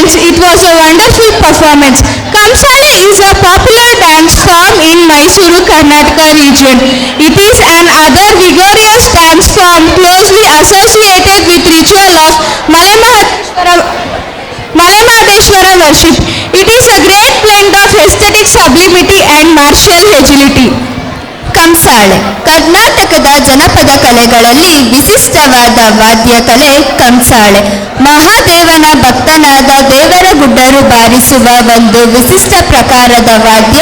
audience, it was a wonderful performance. Kamsale is a popular dance form in Mysuru, Karnataka region. It is another vigorous dance form closely associated with ritual of Malamadeshwara worship. It is a great blend of aesthetic sublimity and martial agility. ಕಂಸಾಳೆ ಕರ್ನಾಟಕದ ಜನಪದ ಕಲೆಗಳಲ್ಲಿ ವಿಶಿಷ್ಟವಾದ ವಾದ್ಯ ಕಲೆ ಕಂಸಾಳೆ. ಮಹಾದೇವನ ಭಕ್ತನಾದ ದೇವರಗುಡ್ಡರು ಬಾರಿಸುವ ಒಂದು ವಿಶಿಷ್ಟ ಪ್ರಕಾರದ ವಾದ್ಯ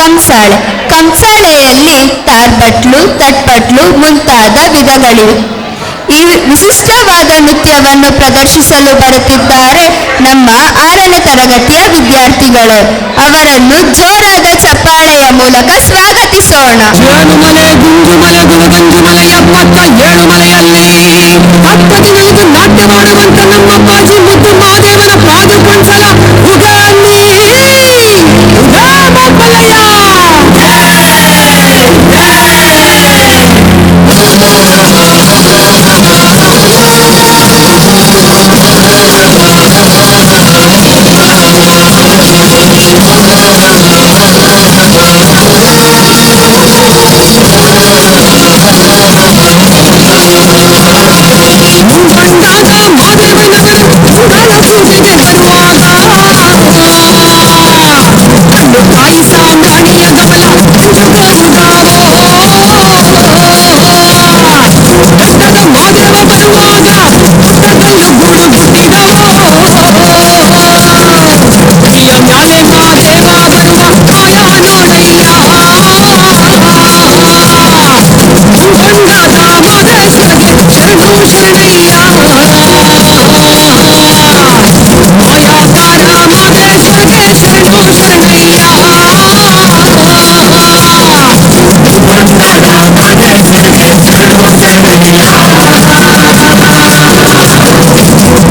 ಕಂಸಾಳೆ. ಕಂಸಾಳೆಯಲ್ಲಿ ತಾರ್ಬಟ್ಲು, ತಟ್ಪಟ್ಲು ಮುಂತಾದ ವಿಧಗಳಿವೆ. ಈ ವಿಶಿಷ್ಟವಾದ ನೃತ್ಯವನ್ನು ಪ್ರದರ್ಶಿಸಲು ಬರುತ್ತಿದ್ದಾರೆ ನಮ್ಮ 6ನೇ ತರಗತಿಯ ವಿದ್ಯಾರ್ಥಿಗಳು. ಅವರನ್ನು ಜೋರಾದ ಚಪ್ಪಾಳೆಯ ಮೂಲಕ ಸ್ವಾಗತಿಸೋಣ. ಜೇನುಮಲೆ, ಗುಂಜುಮಲೆ, ಗುಲಗಂಜುಮಲೆ 77 ಮಲೆಯಲ್ಲಿ 10 ದಿನಗಳು ನಾಟ್ಯ ಮಾಡುವಂತ ನಮ್ಮ ಪಾಜಿ ಮುದ್ದು ಮಹಾದೇವನ ಪಾದುಕೊಂಡ್ಸಲ ಉಗಾನಿ ಉಗಾಮಪ್ಪಲಯ್ಯ. ಮುಂಬಣ್ಣದ ಮಾದೇವನವರು ಉಂಗಾಲ ಪೂಜೆಗೆ ಬರುವಾಗ ಕಣ್ಣು ಪಾಯಿಸ ಮಾಣಿಯ ಗಮಲ ಮಂಜುಗೋಸುಗಾವೋ. ಬೆಟ್ಟದ ಮಾದೇವ ಬರುವಾಗ ಬೆಟ್ಟದಲ್ಲೂ ಗೂಡು ಬಿಟ್ಟಿದವೋ. ಗಿಳಿಯ ಮ್ಯಾಲೆ ಮಾದೇವ ಬರುವ ಮಾಯಾ ನೋಡಯ್ಯ. ಮುಂಗೊಂಡಾದ ಮಾದೇಶ್ವರಗೆ ಶರಣು ಶರಣಯ್ಯ. ಮಾಯಾಕಾರ ಮಾದೇಶ್ವರಗೆ ಶರಣು ಶರಣಯ್ಯ. ಮುಂಗೊಂಡಾದ ಮಾದೇಶ್ವರಗೆ ಶರಣು ಶರಣಯ್ಯ.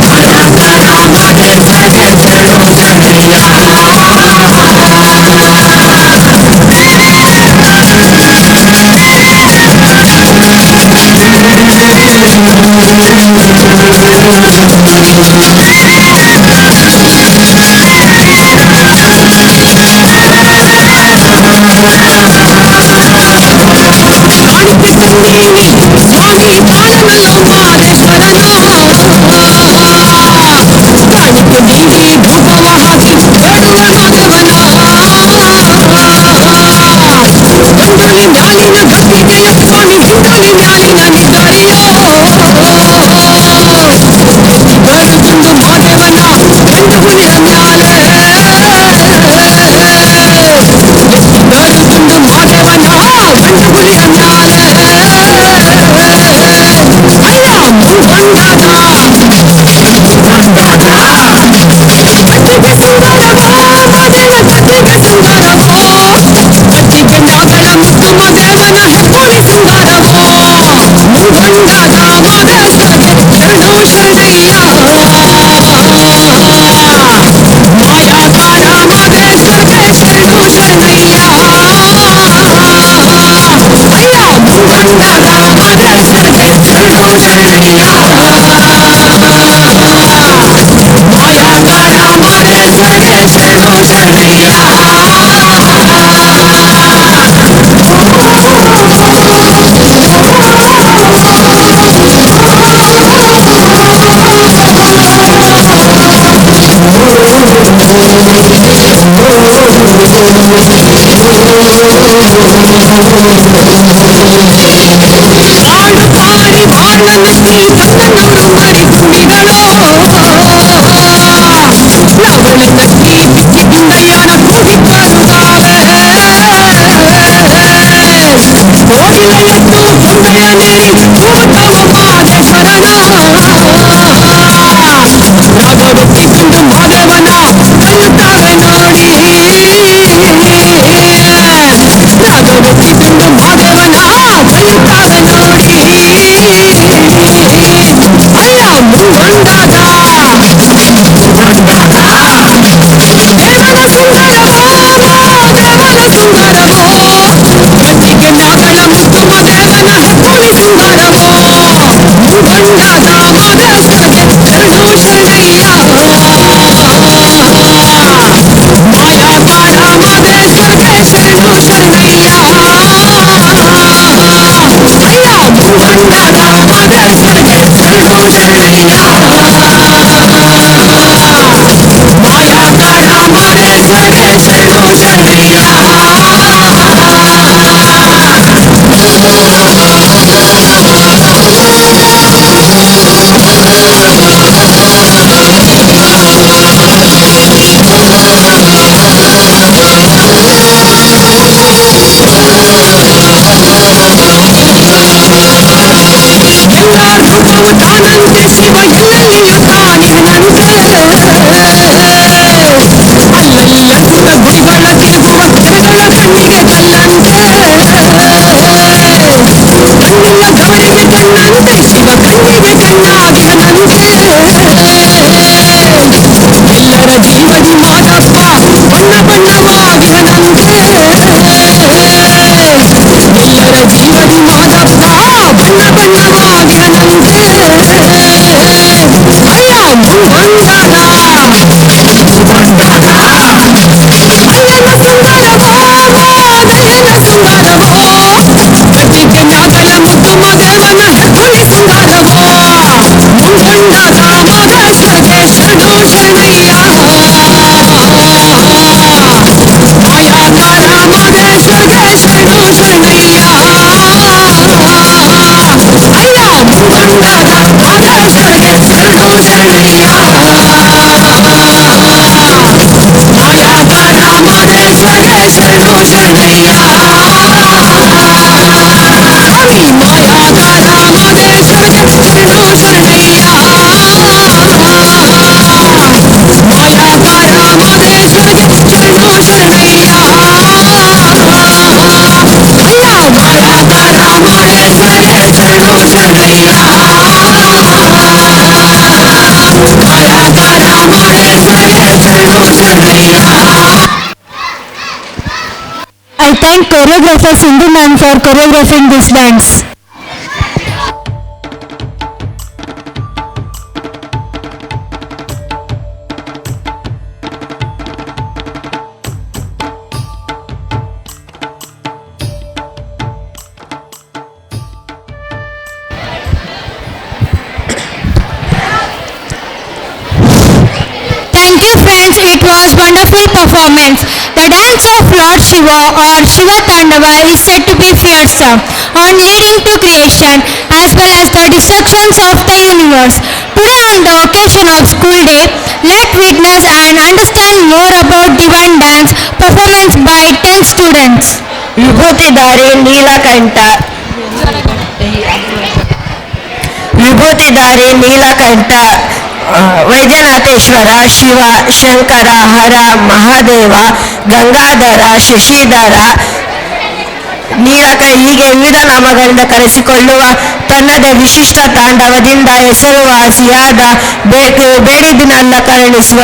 ಮಾಯಾಕಾರ ಮಾದೇಶ್ವರಗೆ ಶರಣು ಶರಣಯ್ಯ. ಕಾಣಿಕೆ ತಂದೀನಿ ಸ್ವಾಮಿ ಬಾಳನಲ್ಲೋ ಮಾದೇಶ್ವರನು. ಕಾಣಿಕೆ ನೀಡಿ ಧೂಪವ ಹಾಕಿ ಬೇಡುವೆ ಮಾದೇವನ. ಗಂಡೊಲಿ ಮ್ಯಾಲಿನ ಗದ್ದಿಗೆಯ ಸ್ವಾಮಿ ಹಿಂಡೊಲಿ ಮ್ಯಾಲಿನ ನಿದ್ದಾರೆಯೋ. ಬೇಡುಕೊಂಡು ಮಾದೇವನ ಗಂಡು ಹುಲಿಯ ಮ್ಯಾಲೆ. ಬೇಡುಕೊಂಡು ಮಾದೇವನ ಗಂಡು ಹುಲಿಯ ಮ್ಯಾಲೆ. ಅಯ್ಯ ಮುಂಗೊಂಡಾದ ಗದ್ದಿಗೆ ಸಿಂಗಾರವೋ ಮಾದೇವ ಗದ್ದಿಗೆ ಸಿಂಗಾರವೋ. ಗದ್ದಿಗೆ ಮ್ಯಾಗಳ ಮುದ್ದು ಮಾದೇವನ ಹೆಬ್ಬುಳಿ ಸಿಂಗಾರವೋ. ಮುಂಗೊಂಡಾದ ಮಾದೇಶ್ವರಗೆ ಶರಣು ಶರಣಯ್ಯ. ಮಾಯಾಕಾರ ಮಾದೇಶ್ವರಗೆ ಶರಣು ಶರಣಯ್ಯ. ಅಯ್ಯ ಮುಂಗೊಂಡಾದ ಮಾದೇಶ್ವರಗೆ ಶರಣು ಶರಣಯ್ಯ. ಮಾಯಾಕಾರ ಮಾದೇಶ್ವರಗೆ ಶರಣು ಶರಣಯ್ಯ. ಹಾಡು ಪಾಡಿ ಬಾಳನಕ್ಕಿ ತನ್ನವರು ಮಾಡಿಕೊಂಡಿದಳೋ. ಲವಳನಕ್ಕಿ ಬಿಕ್ಕಿದಿಂದಯ್ಯನ ಕೂಗಿಬ್ಬರುಗಾವೆ. ಕೋಗಿಲ ಎದ್ದು ಕೊಂಡೆಯ ನೀಡಿ ಕೂಗುತ್ತವ ಮಾದೇಶ್ವರನ. ರಾಗವೊಪ್ಪಿಕೊಂಡು ಮಾದೇವನ ಕರೆಯುತ್ತವೆ ನೋಡಿ. ರಾಗವೊಪ್ಪಿಕೊಂಡು ಮಾದೇವನ ಕರೆಯುತ್ತವೆ ನೋಡಿ. ಅಯ್ಯ ಮುಂಗೊಂಡಾದ ದೇವನ ಸುಂದರವೋ ದೇವನ ಸುಂದರವೋ. ಗದ್ದಿಗೆ ಮ್ಯಾಗಳ ಮುದ್ದು ಮಾದೇವನ ಹೆಬ್ಬುಳಿ ಸಿಂಗಾರವೋ. ಮುಂಗೊಂಡಾದ ಶರಣಯ್ಯ ಮಾಯಾಕಾರ ಮಾದೇಶ್ವರ ಶರಣು ಶರಣಯ್ಯ ಎಲ್ಲ ರೂಪವು ತಾನಂತೆ ಶಿವ ಎಲ್ಲೆಲ್ಲಿಯೂ ತಾನಿಹನಂತೆ ಅಲ್ಲಲ್ಲಿ ಅದ್ಭುತ ಗುಡಿಗಳ ತಿರುಗುವ ಕಥೆಗಳ ಕಣ್ಣಿಗೆ ಕಲ್ಲಂತೆ ಕಣ್ಣಿಲ್ಲದವರಿಗೆ ಕಣ್ಣಂತೆ ಶಿವ ಕಣ್ಣಿಗೆ ಕಣ್ಣಾಗಿಹನಂತೆ ಎಲ್ಲರ ಜೀವದಿ ಮಾದಪ್ಪ ಬಣ್ಣ ಬಣ್ಣವಾಗಿಹನಂತೆ ಎಲ್ಲರ ಜೀವದಿ ಮಾದಪ್ಪ ಬಣ್ಣ ಬಣ್ಣವಾಗಿಹನಂತೆ ಅಯ್ಯ ಮುಂಗೊಂಡಾದ ಅಯ್ಯನ ಸುಂದರವೋ ನಯನ ಸುಂದರವೋ ಕಟ್ಟಿಗೆ ಮ್ಯಾಗಳ ಮುದ್ದು ಮದೇವನ ಹೆಬ್ಬುಲಿ ಸುಂದರವೋ ಮುಂಗೊಂಡಾದ ಮಾದೇಶ್ವರಗೆ ಶರಣು ಶರಣಯ್ಯ ಮಾಯಾಕಾರ ಮಾದೇಶ್ವರಗೆ ಶರಣು ಶರಣಯ್ಯ ಅಯ್ಯ ಮುಂಗೊಂಡಾದ ಮಾದೇಶ್ವರಗೆ ಶರಣು ಶರಣಯ್ಯ ಮಾಯಾಕಾರ ಮಾದೇಶ್ವರಗೆ ಶರಣು ಶರಣಯ್ಯ ಸ್ವಾಮಿ ಮಾಯಾಕಾರ ಮಾದೇಶ್ವರಗೆ ಶರಣು ಶರಣಯ್ಯ ಮಾಯಾಕಾರ ಮಾದೇಶ್ವರಗೆ ಶರಣು ಶರಣಯ್ಯ ಅಯ್ಯ ಮಾಯಾಕಾರ ಮಾದೇಶ್ವರಗೆ ಶರಣು ಶರಣಯ್ಯ ಮಾಯಾಕಾರ ಮಾದೇಶ್ವರಗೆ ಶರಣು Sharanayya. I thank choreographer Sindhu ma'am for choreographing this dance. Thank you friends, it was wonderful performance. The dance of Lord Shiva or Shiva Tandava is said to be fearsome on leading to creation as well as the destructions of the universe. Today on the occasion of school day, let witness and understand more about divine dance performance by 10 students. ವಿಭೂತಿಧಾರಿ Neelakantha ವಿಭೂತಿಧಾರಿ Neelakantha Vaidyanatheshwara Shiva Shankara ಹರ ಮಹಾದೇವ ಗಂಗಾಧರ ಶಶಿಧರ ನೀಲಕ ಹೀಗೆ ವಿವಿಧ ನಾಮಗಳಿಂದ ಕರೆಸಿಕೊಳ್ಳುವ ತನ್ನದೇ ವಿಶಿಷ್ಟ ತಾಂಡವದಿಂದ ಹೆಸರುವಾಸಿಯಾದ ಬೇಡಿದ್ದನ್ನೆಲ್ಲ ಕರುಣಿಸುವ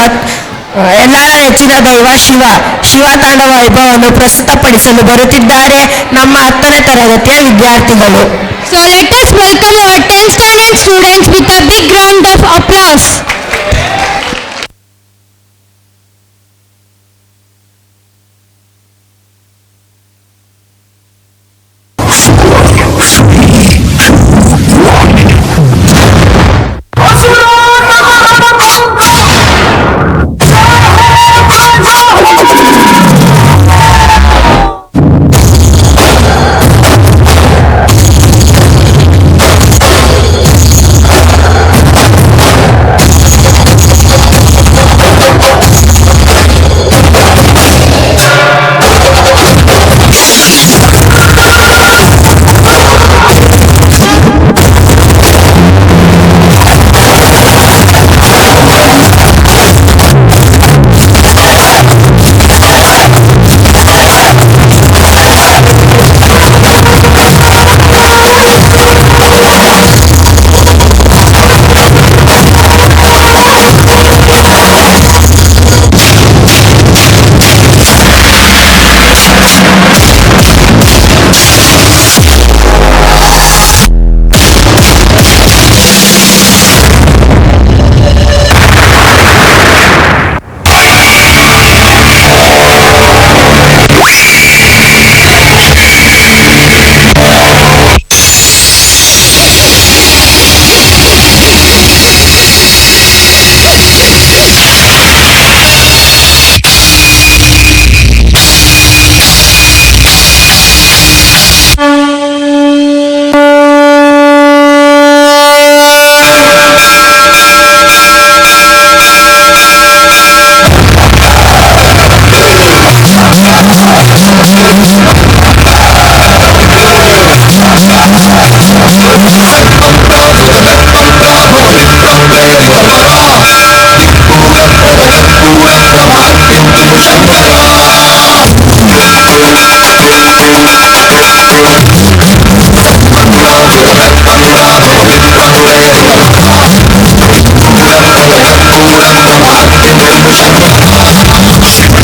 ಎಲ್ಲರ ನೆಚ್ಚಿನ ದೈವ ಶಿವ ತಾಂಡವ ವೈಭವವನ್ನು ಪ್ರಸ್ತುತಪಡಿಸಲು ಬರುತ್ತಿದ್ದಾರೆ ನಮ್ಮ 10ನೇ ತರಗತಿಯ ವಿದ್ಯಾರ್ಥಿಗಳು. So let us welcome our 10th standard students with a big round of applause.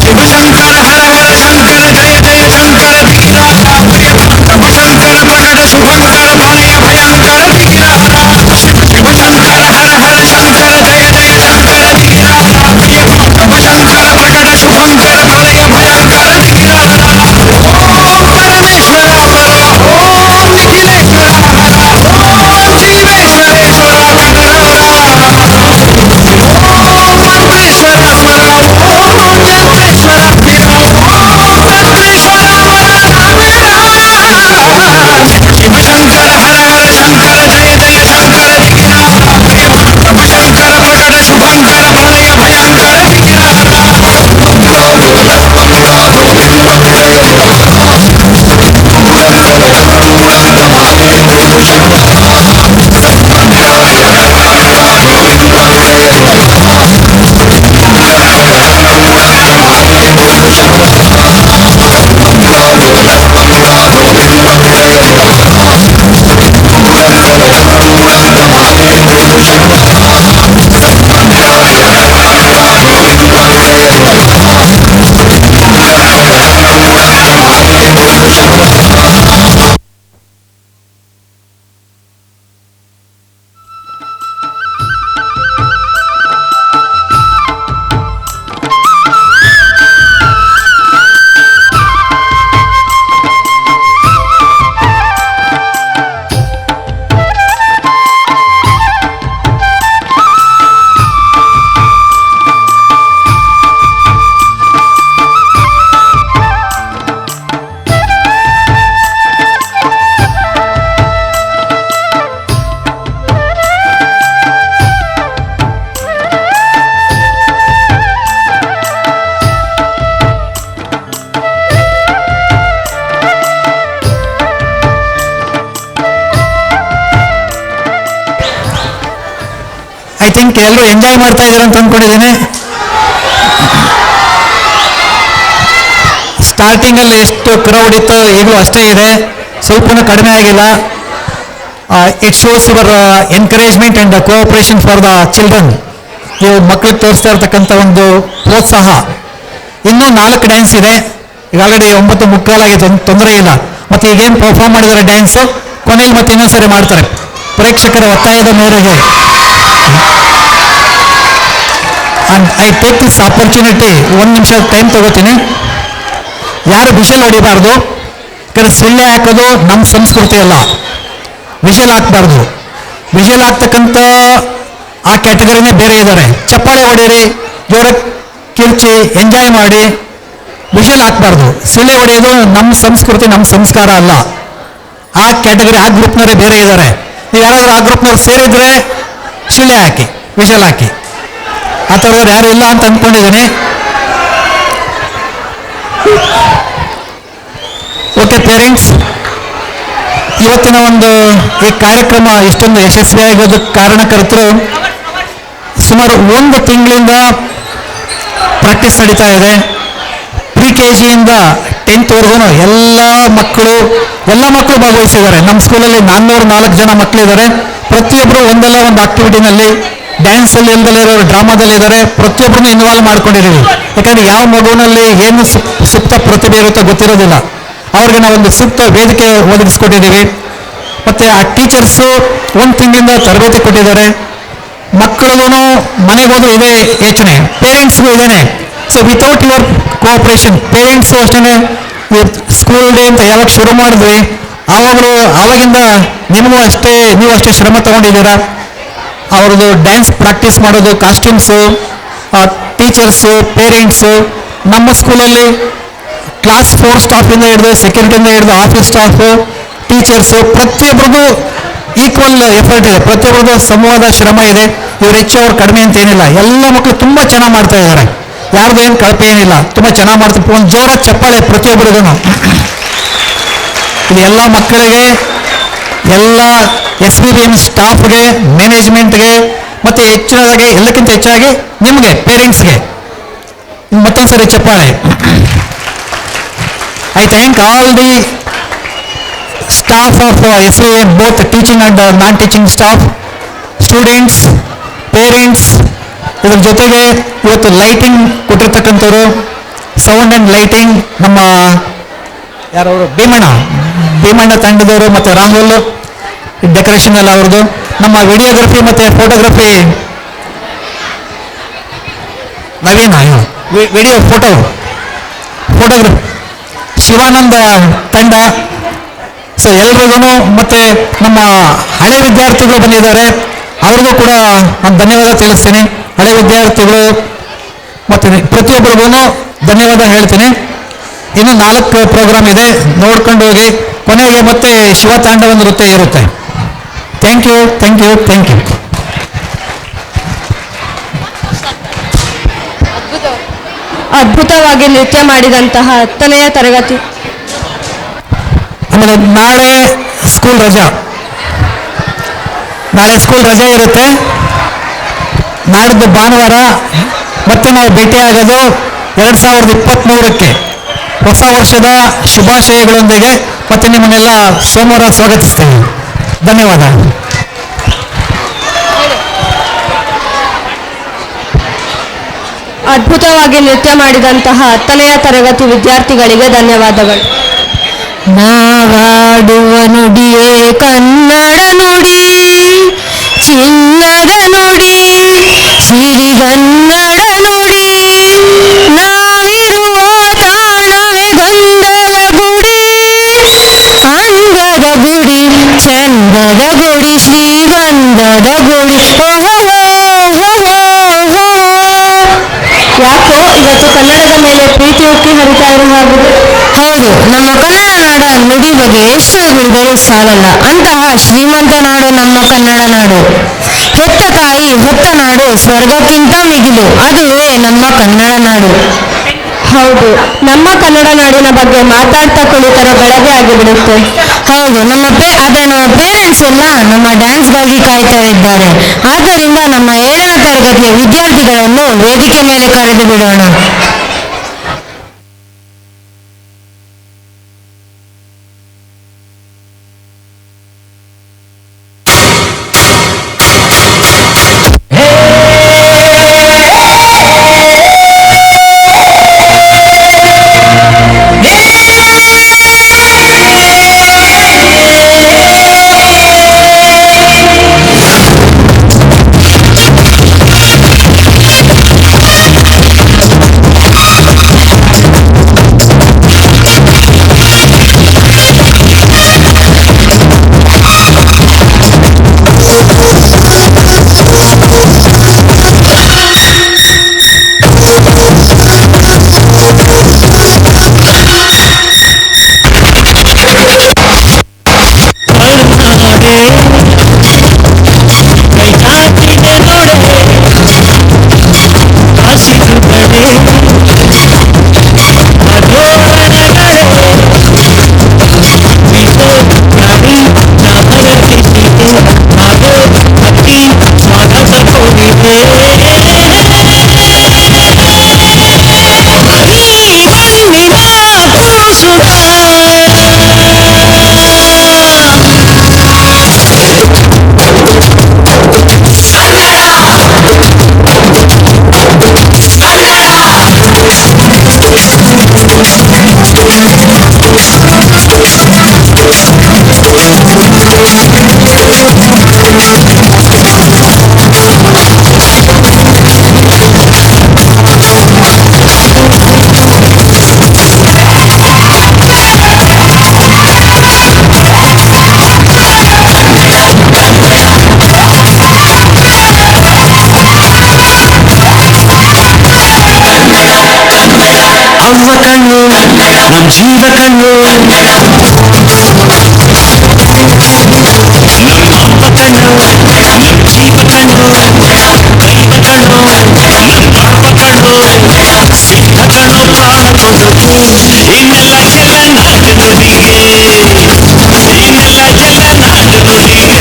Shivashankara ಹರ ಹರ ಶಂಕರ ಜಯ ಜಯ ಶಂಕರ ಧೀರ ಶಿವಶಂಕರ ಪ್ರಕಟ ಶುಭಂಕರ ಪ್ರಳಯ ಭಯಂಕರ ಧೀರ ಶಿವಶಂಕರ ಹರ ಹರ ಶಂಕರ ಜಯ ಜಯ ಶಂಕರ ಧೀರ ಶಿವಶಂಕರ ಪ್ರಕಟ ಶುಭಂಕರ ಪ್ರಳಯ ಭಯಂಕರ ಧೀರ ಓಂ ಪರಮೇಶ್ವರ ಹರ ಓಂ ನಿಖಿಲೇಶ್ವರ ಹರ ಓಂ ಜೀವೇಶ್ವರೇಶ್ವರ ಕನ್ನಡವರ ಓಂ ಮಂತ್ರೇಶ್ವರ ಸ್ಮರ ಓಂ ಯಂತ್ರೇಶ್ವರ ಸ್ಥಿರ ಓಂ ತತ್ರೇಶ್ವರ ಶಿವಶಂಕರ ಹರ ಹರ ಶಂಕರ ಜಯ ಜಯ ಶಂಕರ ಧೀರ ಶಿವಶಂಕರ ಪ್ರಕಟ ಶುಭಂಕರ ಪ್ರಳಯ ಭಯಂಕರ ಧೀರ ಐ ಥಿಂಕ್ ಎಲ್ಲರೂ ಎಂಜಾಯ್ ಮಾಡ್ತಾ ಇದ್ದಾರೆ ಅಂತ ಅಂದ್ಕೊಂಡಿದ್ದೇನೆ. ಸ್ಟಾರ್ಟಿಂಗಲ್ಲಿ ಎಷ್ಟು ಕ್ರೌಡ್ ಇತ್ತು ಈಗಲೂ ಅಷ್ಟೇ ಇದೆ, ಸ್ವಲ್ಪನೂ ಕಡಿಮೆ ಆಗಿಲ್ಲ. It shows your encouragement and cooperation for the children. ನೀವು ಮಕ್ಕಳಿಗೆ ತೋರಿಸ್ತಾ ಇರ್ತಕ್ಕಂಥ ಒಂದು ಪ್ರೋತ್ಸಾಹ. ಇನ್ನೂ 4 ಡ್ಯಾನ್ಸ್ ಇದೆ, ಈಗ ಆಲ್ರೆಡಿ 9:45 ಆಗಿದೆ, ತೊಂದರೆ ಇಲ್ಲ. ಮತ್ತು ಈಗೇನು ಪರ್ಫಾರ್ಮ್ ಮಾಡಿದ್ದಾರೆ ಡ್ಯಾನ್ಸು ಕೊನೆಯಲ್ಲಿ ಮತ್ತೆ ಇನ್ನೊಂದ್ಸರಿ ಮಾಡ್ತಾರೆ ಪ್ರೇಕ್ಷಕರ ಒತ್ತಾಯದ ಮೇರೆಗೆ. And I take this opportunity, 1 ನಿಮಿಷ ಟೈಮ್ ತಗೋತೀನಿ. ಯಾರು ವಿಷಲ್ ಹೊಡಿಬಾರ್ದು, ಯಾಕಂದರೆ ಸಿಳ್ಳೆ ಹಾಕೋದು ನಮ್ಮ ಸಂಸ್ಕೃತಿ ಅಲ್ಲ. ವಿಷಲ್ ಹಾಕ್ಬಾರ್ದು. ವಿಷಲ್ ಹಾಕ್ತಕ್ಕಂಥ ಆ ಕ್ಯಾಟಗರಿನೇ ಬೇರೆ ಇದ್ದಾರೆ. ಚಪ್ಪಾಳೆ ಹೊಡೀರಿ, ಜೋರಾಗಿ ಕಿರ್ಚಿ ಎಂಜಾಯ್ ಮಾಡಿ, ವಿಷಲ್ ಹಾಕ್ಬಾರ್ದು. ಸಿಳ್ಳೆ ಹೊಡೆಯೋದು ನಮ್ಮ ಸಂಸ್ಕೃತಿ, ನಮ್ಮ ಸಂಸ್ಕಾರ ಅಲ್ಲ. ಆ ಕ್ಯಾಟಗರಿ, ಆ ಗ್ರೂಪ್ನವರೇ ಬೇರೆ ಇದ್ದಾರೆ. ನೀವು ಯಾರಾದರೂ ಆ ಗ್ರೂಪ್ನವ್ರು ಸೇರಿದರೆ ಶಿಳ್ಳೆ ಹಾಕಿ, ವಿಷಲ್ ಹಾಕಿ. ಆ ಥರದವ್ರು ಯಾರು ಇಲ್ಲ ಅಂತ ಅಂದ್ಕೊಂಡಿದ್ದೀನಿ. ಓಕೆ ಪೇರೆಂಟ್ಸ್, ಇವತ್ತಿನ ಒಂದು ಈ ಕಾರ್ಯಕ್ರಮ ಇಷ್ಟೊಂದು ಯಶಸ್ವಿಯಾಗೋದಕ್ಕೆ ಕಾರಣಕರ್ತರು ಸುಮಾರು 1 ತಿಂಗಳಿಂದ ಪ್ರಾಕ್ಟೀಸ್ ನಡೀತಾ ಇದೆ. ಪ್ರಿ ಕೆ ಜಿಯಿಂದ 10th ಎಲ್ಲ ಮಕ್ಕಳು ಭಾಗವಹಿಸಿದ್ದಾರೆ. ನಮ್ಮ ಸ್ಕೂಲಲ್ಲಿ 404 ಜನ ಮಕ್ಕಳಿದ್ದಾರೆ. ಪ್ರತಿಯೊಬ್ಬರು ಒಂದಲ್ಲ ಒಂದು ಆಕ್ಟಿವಿಟಿನಲ್ಲಿ, ಡ್ಯಾನ್ಸಲ್ಲಿ ಇಲ್ದಲೇ ಇರೋರು ಡ್ರಾಮಾದಲ್ಲಿದ್ದಾರೆ. ಪ್ರತಿಯೊಬ್ಬರನ್ನು ಇನ್ವಾಲ್ವ್ ಮಾಡ್ಕೊಂಡಿದ್ದೀವಿ. ಯಾಕಂದರೆ ಯಾವ ಮಗುವಿನಲ್ಲಿ ಏನು ಸುಪ್ತ ಪ್ರತಿಭೆ ಇರುತ್ತೋ ಗೊತ್ತಿರೋದಿಲ್ಲ. ಅವ್ರಿಗೆ ನಾವೊಂದು ಸೂಕ್ತ ವೇದಿಕೆ ಒದಗಿಸ್ಕೊಟ್ಟಿದ್ದೀವಿ. ಮತ್ತು ಆ ಟೀಚರ್ಸು 1 ತಿಂಗಳಿಂದ ತರಬೇತಿ ಕೊಟ್ಟಿದ್ದಾರೆ. ಮಕ್ಕಳಿಗೂ ಮನೆಗೆ ಹೋದ್ರೆ ಇದೇ ಯೋಚನೆ, ಪೇರೆಂಟ್ಸ್ಗೂ ಇದೇನೆ. So without your cooperation, parents ಅಷ್ಟೇ. ಸ್ಕೂಲ್ ಡೇ ಅಂತ ಯಾವಾಗ ಶುರು ಮಾಡಿದ್ವಿ ಆವಾಗಿಂದ ನೀವು ಅಷ್ಟೇ ಶ್ರಮ ತಗೊಂಡಿದ್ದೀರಾ. ಅವ್ರದ್ದು ಡ್ಯಾನ್ಸ್ ಪ್ರಾಕ್ಟೀಸ್ ಮಾಡೋದು, ಕಾಸ್ಟ್ಯೂಮ್ಸು, ಟೀಚರ್ಸು, ಪೇರೆಂಟ್ಸು. ನಮ್ಮ ಸ್ಕೂಲಲ್ಲಿ ಕ್ಲಾಸ್ 4 ಸ್ಟಾಫಿಂದ ಹಿಡಿದು, ಸೆಕ್ಯೂರಿಟಿಯಿಂದ ಹಿಡಿದು, ಆಫೀಸ್ ಸ್ಟಾಫು, ಟೀಚರ್ಸು, ಪ್ರತಿಯೊಬ್ಬರಿಗೂ ಈಕ್ವಲ್ ಎಫರ್ಟ್ ಇದೆ. ಪ್ರತಿಯೊಬ್ಬರದ್ದು ಸಮೂಹದ ಶ್ರಮ ಇದೆ. ಇವ್ರು ಹೆಚ್ಚು ಅವ್ರು ಕಡಿಮೆ ಅಂತ ಏನಿಲ್ಲ. ಎಲ್ಲ ಮಕ್ಕಳು ತುಂಬ ಚೆನ್ನಾಗಿ ಮಾಡ್ತಾ ಇದ್ದಾರೆ. ಯಾರ್ದು ಏನು ಕಳಪೆ ಏನಿಲ್ಲ, ತುಂಬ ಚೆನ್ನಾಗಿ ಮಾಡ್ತಾರೆ. ಒಂದು ಜೋರಾದ ಚಪ್ಪಾಳೆ ಪ್ರತಿಯೊಬ್ಬರಿಗೂ. ಇದು ಎಲ್ಲ ಮಕ್ಕಳಿಗೆ, ಎಲ್ಲ SBBM ಸ್ಟಾಫ್ಗೆ, ಮ್ಯಾನೇಜ್ಮೆಂಟ್ಗೆ, ಮತ್ತು ಹೆಚ್ಚಿನದಾಗಿ ಎಲ್ಲಕ್ಕಿಂತ ಹೆಚ್ಚಾಗಿ ನಿಮಗೆ ಪೇರೆಂಟ್ಸ್ಗೆ ಮತ್ತೊಂದ್ಸರಿ ಚಪ್ಪಾಳೆ. I thank all the staff of SBBM, both teaching and non teaching staff, students, parents, ಇದ್ರ ಜೊತೆಗೆ ಇವತ್ತು ಲೈಟಿಂಗ್ ಕೊಟ್ಟಿರ್ತಕ್ಕಂಥವ್ರು, ಸೌಂಡ್ ಆ್ಯಂಡ್ ಲೈಟಿಂಗ್ ನಮ್ಮ ಯಾರವರು ಭೀಮಣ್ಣ ತಂಡದವರು ಮತ್ತು ರಾಹುಲ್ ಡೆಕೋರೇಷನ್ ಎಲ್ಲ ಅವ್ರದ್ದು. ನಮ್ಮ ವಿಡಿಯೋಗ್ರಫಿ ಮತ್ತು ಫೋಟೋಗ್ರಫಿ ನವೀನ, ವಿಡಿಯೋ ಫೋಟೋಗ್ರಫಿ ಶಿವಾನಂದ ತಂಡ. ಸೊ ಎಲ್ರಿಗೂ ಮತ್ತು ನಮ್ಮ ಹಳೆ ವಿದ್ಯಾರ್ಥಿಗಳು ಬಂದಿದ್ದಾರೆ, ಅವ್ರಿಗೂ ಕೂಡ ನಾನು ಧನ್ಯವಾದ ತಿಳಿಸ್ತೀನಿ. ಹಳೆ ವಿದ್ಯಾರ್ಥಿಗಳು ಮತ್ತು ಪ್ರತಿಯೊಬ್ಬರಿಗೂ ಧನ್ಯವಾದ ಹೇಳ್ತೀನಿ. ಇನ್ನು 4 ಪ್ರೋಗ್ರಾಮ್ ಇದೆ, ನೋಡ್ಕೊಂಡು ಹೋಗಿ. ಕೊನೆಗೆ ಮತ್ತೆ ಶಿವತಾಂಡವ ನೃತ್ಯ ಇರುತ್ತೆ. Thank you. ಅದ್ಭುತವಾಗಿ ನೃತ್ಯ ಮಾಡಿದಂತಹ 10ನೇ ತರಗತಿ. ಆಮೇಲೆ ನಾಳೆ ಸ್ಕೂಲ್ ರಜಾ ಇರುತ್ತೆ. ನಾಡಿದ್ದು ಭಾನುವಾರ ಮತ್ತೆ ನಾವು ಭೇಟಿಯಾಗೋದು 2023ಕ್ಕೆ ಹೊಸ ವರ್ಷದ ಶುಭಾಶಯಗಳೊಂದಿಗೆ ಮತ್ತೆ ನಿಮ್ಮನ್ನೆಲ್ಲ ಸೋಮವಾರ ಸ್ವಾಗತಿಸ್ತೇವೆ. ಧನ್ಯವಾದ. ಅದ್ಭುತವಾಗಿ ನೃತ್ಯ ಮಾಡಿದಂತಹ 10ನೇ ತರಗತಿ ವಿದ್ಯಾರ್ಥಿಗಳಿಗೆ ಧನ್ಯವಾದಗಳು. ನಾವಾಡುವ ನುಡಿಯೇ ಕನ್ನಡ ನುಡಿ, ಚಿನ್ನದ ನುಡಿ, ಸಿರಿಗನ್ನಡ ನುಡಿ. ನಾವಿರುವ ತಾಣವೇ ಗಂಧದ ಗುಡಿ, ಅಂದದ ಗುಡಿ, ಚಂದದ ಗುಡಿ, ಶ್ರೀಗಂಧದ ಗುಡಿ. ಯಾಕೋ ಇವತ್ತು ಕನ್ನಡದ ಮೇಲೆ ಪ್ರೀತಿ ಉಕ್ಕಿ ಹರಿತಾ ಇರೋ ಹಾಗಿದೆ. ಹೌದು, ನಮ್ಮ ಕನ್ನಡ ನಾಡ ನುಡಿ ಬಗ್ಗೆ ಎಷ್ಟು ಹೇಳಿದರೂ ಸಾಲಲ್ಲ. ಅಂತಹ ಶ್ರೀಮಂತ ನಾಡು ನಮ್ಮ ಕನ್ನಡ ನಾಡು. ಹೆತ್ತ ತಾಯಿ ಹೊತ್ತ ನಾಡು ಸ್ವರ್ಗಕ್ಕಿಂತ ಮಿಗಿಲು, ಅದುವೇ ನಮ್ಮ ಕನ್ನಡ ನಾಡು. ಹೌದು, ನಮ್ಮ ಕನ್ನಡ ನಾಡಿನ ಬಗ್ಗೆ ಮಾತಾಡ್ತಾ ಕುಳಿತರೆ ಬೆಳಗ್ಗೆ ಆಗಿಬಿಡುತ್ತೆ. ಹೌದು, ನಮ್ಮ ಪೇರೆಂಟ್ಸ್ ಎಲ್ಲ ನಮ್ಮ ಡ್ಯಾನ್ಸ್ಗಾಗಿ ಕಾಯ್ತಾ ಇದ್ದಾರೆ. ಆದ್ದರಿಂದ ನಮ್ಮ 7ನೇ ತರಗತಿಯ ವಿದ್ಯಾರ್ಥಿಗಳನ್ನು ವೇದಿಕೆ ಮೇಲೆ ಕರೆದು ಬಿಡೋಣ. ಅವ್ವ ಕಣ್ಣು ನಮ್ ಜೀವ ಕಣ್ಣು, ನಮ್ಮ ಅಪ್ಪ ಕಣ್ಣು ನಮ್ ಜೀವ ಕಣ್ಣು, ದೈವ ಕಣ್ಣು ನಮ್ಮ ಅಪ್ಪ ಕಣ್ಣು, ಸಿದ್ಧ ಕಣ್ಣು ಪ್ರಾಣ ಕೊಡುತ್ತೆ. ಇನ್ನೆಲ್ಲ ಚೆಲ್ಲ ನಾಡು ನುಡಿಗೆ, ಇನ್ನೆಲ್ಲ ಚೆಲ್ಲ ನಾಡು ನುಡಿಗೆ.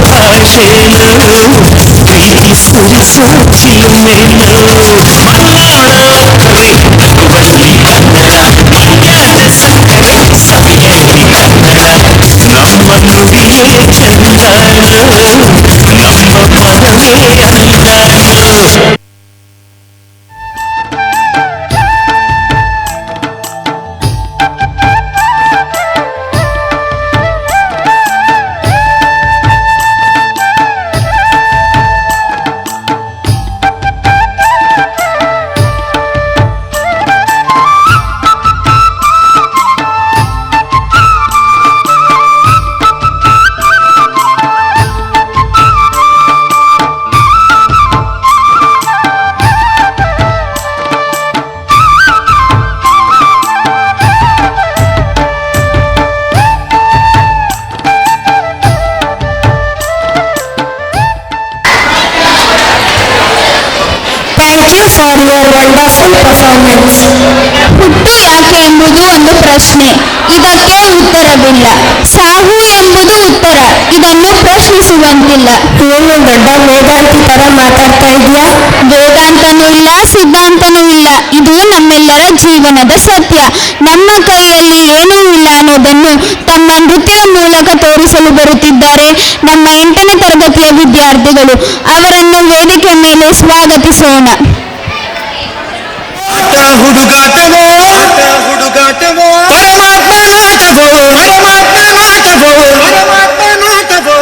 భాషేలు ప్రీతి సురిಸೋ ಚಿಲುಮೆಲು ಮಲ್ನಾಡ ಕವಿ ನಗುವಲ್ಲಿ ಕನ್ನಡ ಮಂಡ್ಯದ ಸಕ್ಕರೆ ಸವಿಯಲಿ ಕನ್ನಡ ನಮ್ಮ ನುಡಿಯೇ ಚಂದನು ನಮ್ಮ ಪದವೇ ಅಂದನು. for your wonderful performance. ಹುಟ್ಟು ಯಾಕೆ ಎಂಬುದು ಒಂದು ಪ್ರಶ್ನೆ, ಇದಕ್ಕೆ ಉತ್ತರವಿಲ್ಲ. ಸಾವು ಎಂಬುದು ಉತ್ತರ, ಇದನ್ನು ಪ್ರಶ್ನಿಸುವಂತಿಲ್ಲ. ಏನು ದೊಡ್ಡ ವೇದಾಂತಿ ತರ ಮಾತಾಡ್ತಾ ಇದೆಯಾ? ವೇದಾಂತನೂ ಇಲ್ಲ, ಸಿದ್ಧಾಂತನೂ ಇಲ್ಲ. ಇದು ನಮ್ಮೆಲ್ಲರ ಜೀವನದ ಸತ್ಯ. ನಮ್ಮ ಕೈಯಲ್ಲಿ ಏನೂ ಇಲ್ಲ ಅನ್ನೋದನ್ನು ತಮ್ಮ ನೃತ್ಯದ ಮೂಲಕ ತೋರಿಸಲು ಬರುತ್ತಿದ್ದಾರೆ ನಮ್ಮ 8ನೇ ತರಗತಿಯ ವಿದ್ಯಾರ್ಥಿಗಳು. ಅವರನ್ನು ವೇದಿಕೆ ಮೇಲೆ ಸ್ವಾಗತಿಸೋಣ. ಹುಡುಗಾಟವೋ ಹುಡುಗಾಟವೋ ಪರಮಾತ್ಮ ನಾಟವೋ ಪರಮಾತ್ಮ ನಾಟವೋ ಪರಮಾತ್ಮ ನಾಟವೋ.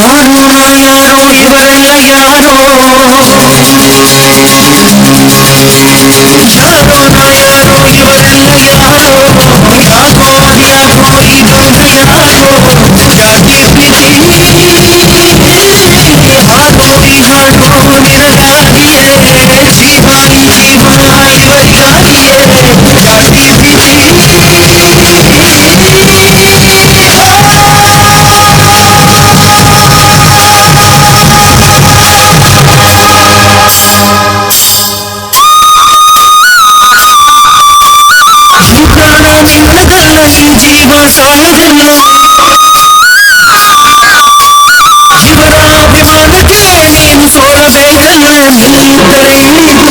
ಯಾರೋ ಇವರೆಲ್ಲ ಯಾರೋ ಜೀವ ಸಾಲದಲ್ಲ ಇವರ ಅಭಿಮಾನಕ್ಕೆ ನೀನು ಸೋಲಬೇಕಲ್ಲ ನಿಲ್ಲಿದ್ದರೆ ಇಳಿದು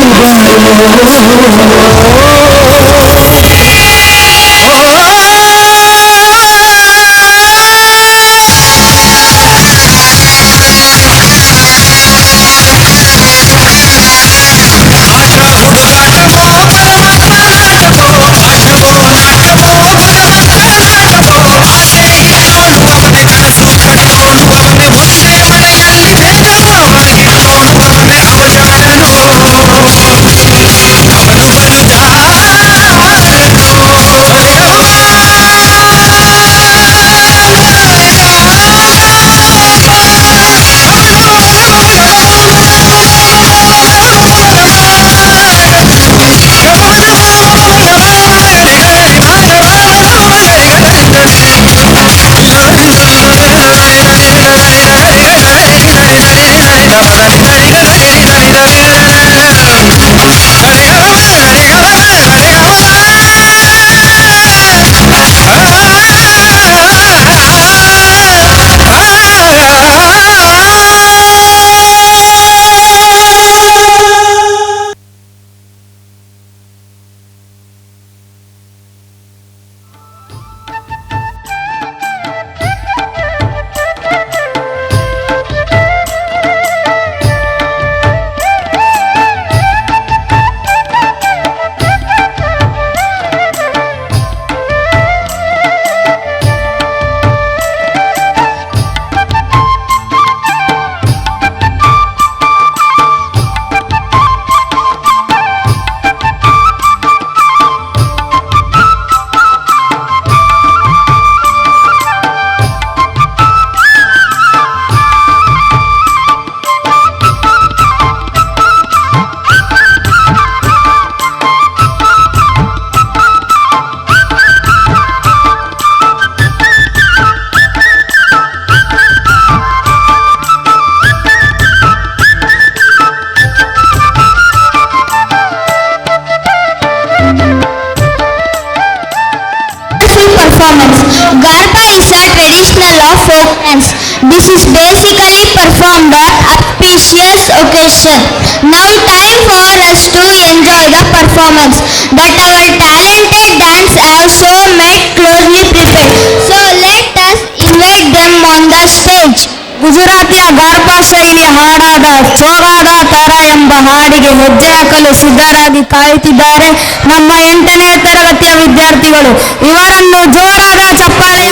Garba is a traditional of folk dance. This is basically performed on auspicious occasion. Now time for us to enjoy the performance that our talented dance have so made closely prepared. So let us invite them on the stage. ಗುಜರಾತಿಯ garba ಶೈಲಿಯ ಹಾಡಾದ ಚೋಗಾದ ತರ ಎಂಬ ಹಾಡಿಗೆ ಹೆಜ್ಜೆ ಹಾಕಲು ಸಿದ್ಧರಾಗಿ ಕಾಯುತ್ತಿದ್ದಾರೆ ನಮ್ಮ 8ನೇ ತರಗತಿಯ ವಿದ್ಯಾರ್ಥಿಗಳು. ಇವರನ್ನು ಜೋರಾದ ಚಪ್ಪಾಳೆಯ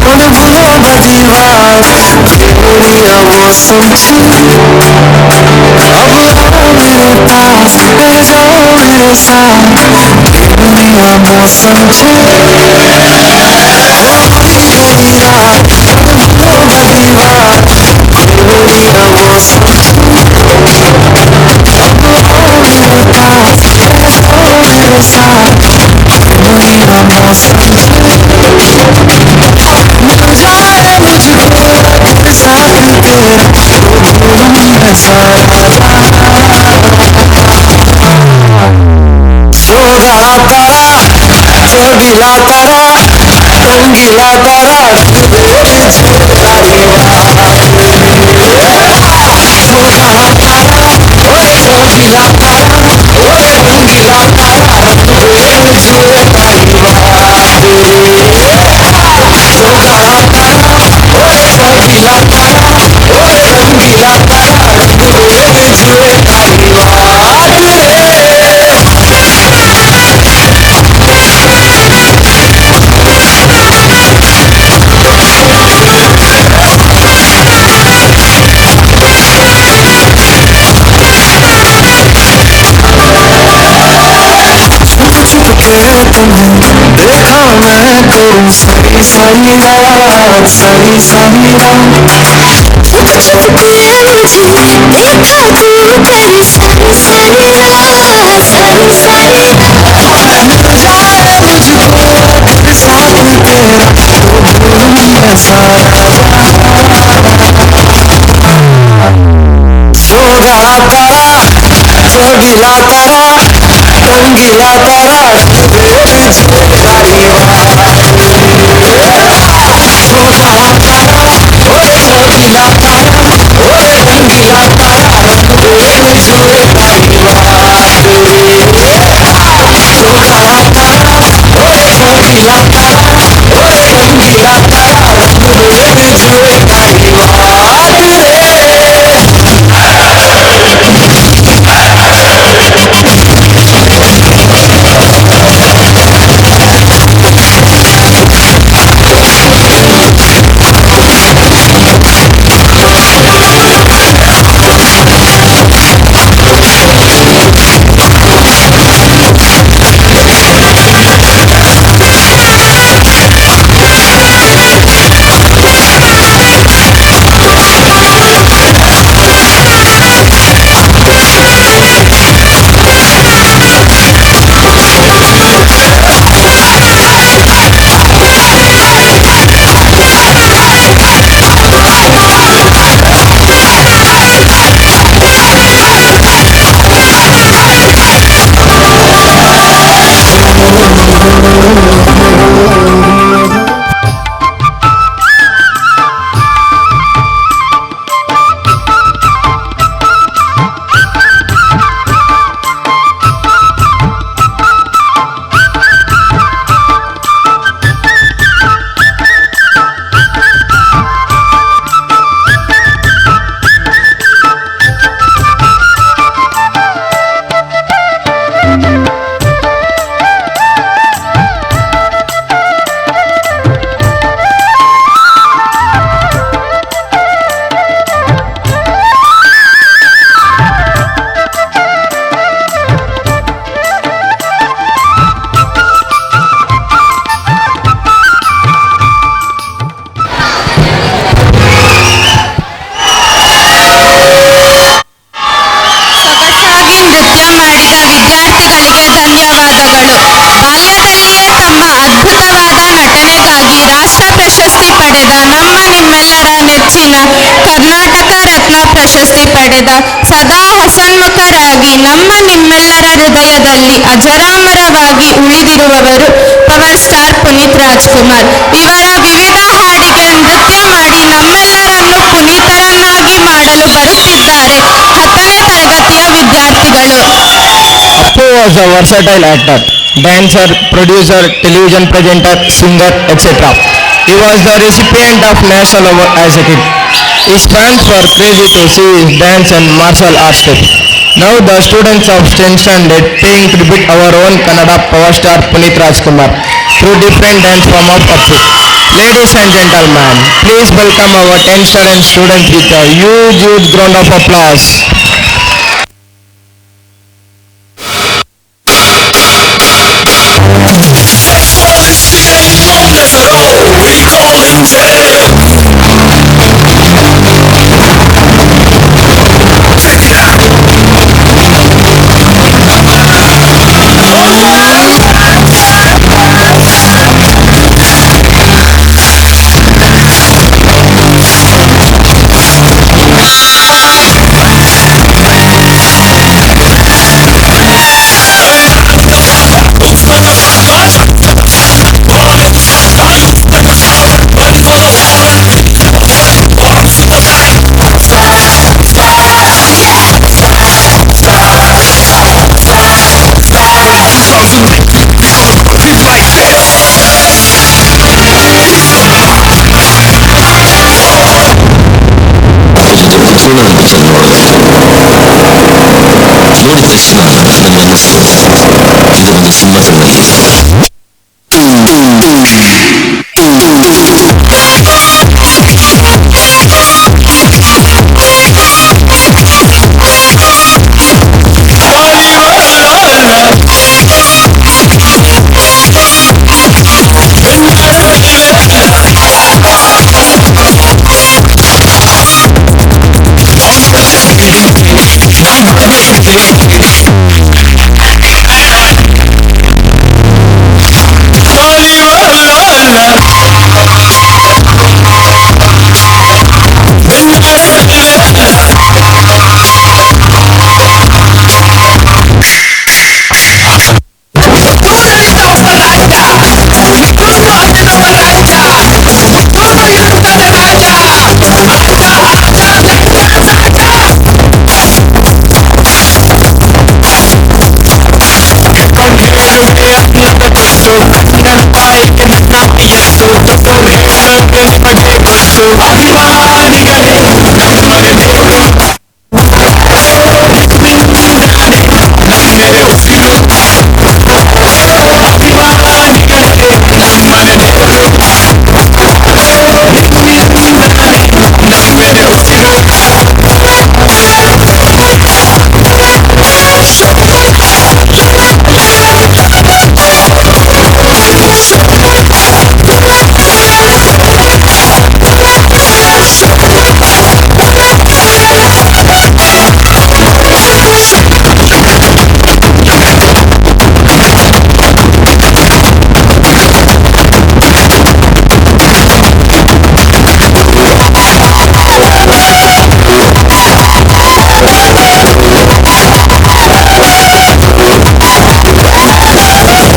अनुभवों का दीवार तेरिया मौसम अब आओ मेरे पास रह जाओ मेरे साथ तेरिया मौसम अनुभवों का दीवार तेरिया मौसम अब आओ मेरे पास रह जाओ मेरे साथ तेरिया मौसम जाए मुझको साथ तेरा भूलूं मैं सारा चोडीला तारा रंगीला तारा देखा मैं तेरी सारी सारी रात सारी सारी रात छुप छुप के मुझे देखा तू तेरी सारी सारी रात सारी सारी साथ तेरा मैं सारा सोगा तारा चोडीला तारा रंगीला तारा ಪ್ರಶಸ್ತಿ ಪಡೆದ ಸದಾ ಹಸನ್ಮುಖರಾಗಿ ನಮ್ಮ ನಿಮ್ಮೆಲ್ಲರ ಹೃದಯದಲ್ಲಿ ಅಜರಾಮರವಾಗಿ ಉಳಿದಿರುವವರು ಪವರ್ ಸ್ಟಾರ್ ಪುನೀತ್ ರಾಜ್ಕುಮಾರ್. ಇವರ ವಿವಿಧ ಹಾಡಿಗೆ ನೃತ್ಯ ಮಾಡಿ ನಮ್ಮೆಲ್ಲರನ್ನು ಪುನೀತರನ್ನಾಗಿ ಮಾಡಲು ಬರುತ್ತಿದ್ದಾರೆ 10ನೇ ತರಗತಿಯ ವಿದ್ಯಾರ್ಥಿಗಳು. Appu was a versatile actor, dancer, producer, television presenter, singer, etc. He was the recipient of national award as a kid. His fans were crazy to see his dance and martial arts steps. Now the students of 10th standard paying tribute our own Kannada power star Punit Rajkumar through different dance form of Appu. Ladies and gentlemen, please welcome our 10th standard students with a huge round of applause. ಅಭಿಮಾನಿಗಳೇ ನಮ್ಮನೆ ದೇವರು ನಮ್ಮೆದೆ ಉಸಿರು ಅಭಿಮಾನಿಗಳೇ ನಮ್ಮನೆ ದೇವರು ನಮ್ಮೆದೆ ಉಸಿರು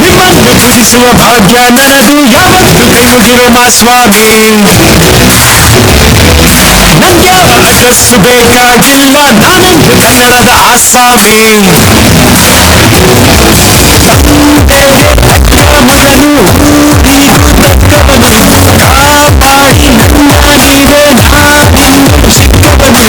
ನಿಮ್ಮನ್ನು ಭಜಿಸುವ ಭಾಗ್ಯ ನನಗೂ ಯಾವತ್ತು ಕೈ ಮುಗಿರೋ ಮಾ ಸ್ವಾಮಿ ನನ್ಗೆ ವರ್ಚಸ್ಸು ಬೇಕಾಗಿಲ್ಲ ನಾನೊಂದು ಕನ್ನಡದ ಆಸಾಮಿ ಮಗನು ಊರಿಗೂ ತಕ್ಕವನು ಕಾಪಾಡಿ ನನ್ನ ನೀವೇ ನಾನಿನ್ನು ಸಿಕ್ಕವನು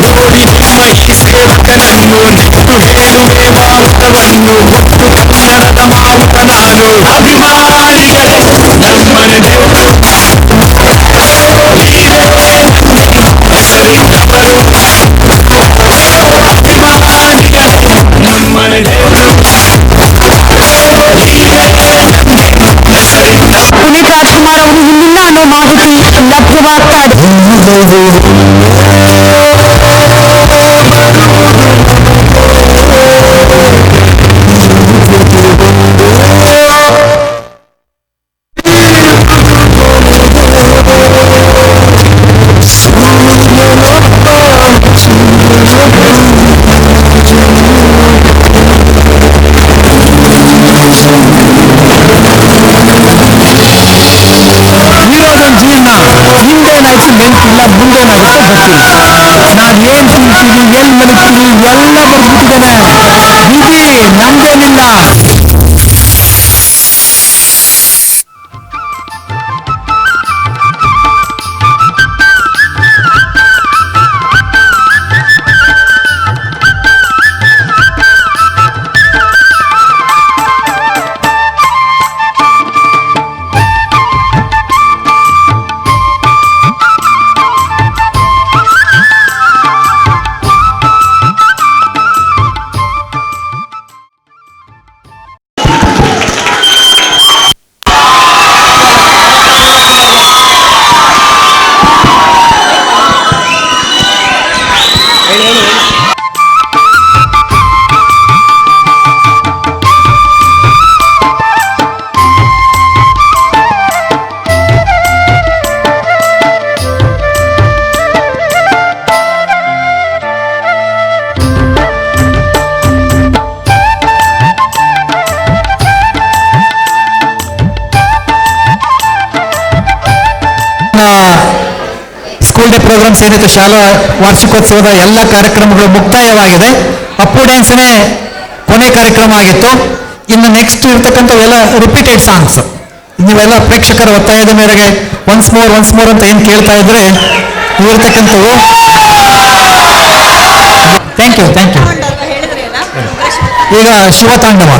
ನೋಡಿ ನಿಮ್ಮ ಈ ಸೇವಕನನ್ನು ನಿಟ್ಟು ಹೇಳುವೆ ಮಾವುತವನ್ನು ಒಟ್ಟು ಕನ್ನಡದ ಮಾವುತ ನಾನು ಅಭಿಮಾನಿಗಳೇ ನಮ್ಮನೆ ದೇವರು ನೀವೇ ನನಗೆ ಹೆಸರಿಟ್ಟವರು ಅಭಿಮಾನಿಗಳೇ ನಮ್ಮನೆ ದೇವರು ಪುನೀತ್ ರಾಜ್ಕುಮಾರ್ ಅವರು ಇಲ್ಲಿಲ್ಲ ಅನ್ನೋ ಮಾಹಿತಿ ಲಭ್ಯವಾಗ್ತಾ ಇದೆ. ಜೀವನ ಹಿಂದೇನಾಯ್ತು ನೆನಪಿಲ್ಲ ಮುಂದೇನಾಗುತ್ತೆ ಗೊತ್ತಿಲ್ಲ. ನಾವ್ ಏನ್ ತಿಂತೀವಿ ಎಲ್ಲಿ ಮಲಗ್ತೀವಿ ಎಲ್ಲ ಬರ್ಬಿಟ್ಟಿದ್ದಾನೆ. ವಿಧಿ ನಮ್ದೇನಿಲ್ಲ. ಸ್ಕೂಲ್ ಡೇ ಪ್ರೋಗ್ರಾಮ್ಸ್ ಏನಿತ್ತು, ಶಾಲಾ ವಾರ್ಷಿಕೋತ್ಸವದ ಎಲ್ಲ ಕಾರ್ಯಕ್ರಮಗಳು ಮುಕ್ತಾಯವಾಗಿದೆ. ಅಪ್ಪು ಡ್ಯಾನ್ಸ್ನೇ ಕೊನೆ ಕಾರ್ಯಕ್ರಮ ಆಗಿತ್ತು. ಇನ್ನು ನೆಕ್ಸ್ಟ್ ಇರ್ತಕ್ಕಂಥ ಎಲ್ಲ ರಿಪೀಟೆಡ್ ಸಾಂಗ್ಸ್. ನೀವೆಲ್ಲ ಪ್ರೇಕ್ಷಕರ ಒತ್ತಾಯದ ಮೇರೆಗೆ ಒನ್ಸ್ ಮೋರ್ ಅಂತ ಏನು ಕೇಳ್ತಾ ಇದ್ರೆ ಇರ್ತಕ್ಕಂಥವು. Thank you. ಈಗ ಶಿವತಾಂಡವ.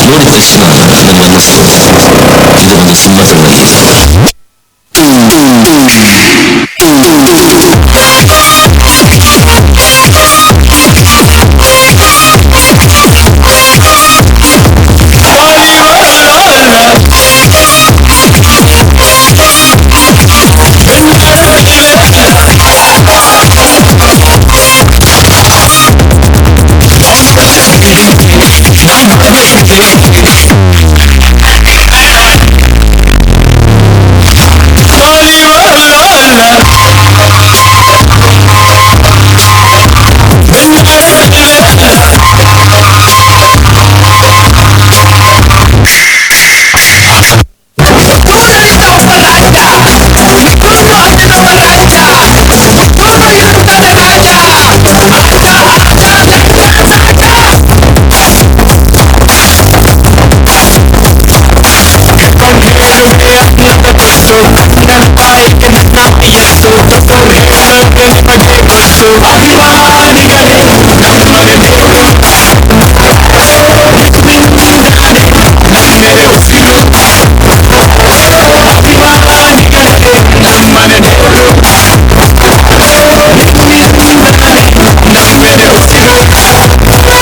ನೋಡಿದ ತಕ್ಷಣ ನನಗೆ ಅನ್ನಿಸ್ತು ಇದು ಒಂದು ಸಿಂಹಾಸನ. ಅಭಿಮಾನಿಗಳೇ ನಮ್ಮನೆ ದೇವರು ನಮ್ಮೆದೆ ಉಸಿರು ಅಭಿಮಾನಿಗಳೇ ನಮ್ಮನೆ ದೇವರು ನಮ್ಮೆದೆ ಉಸಿರು ಎಲ್ಲ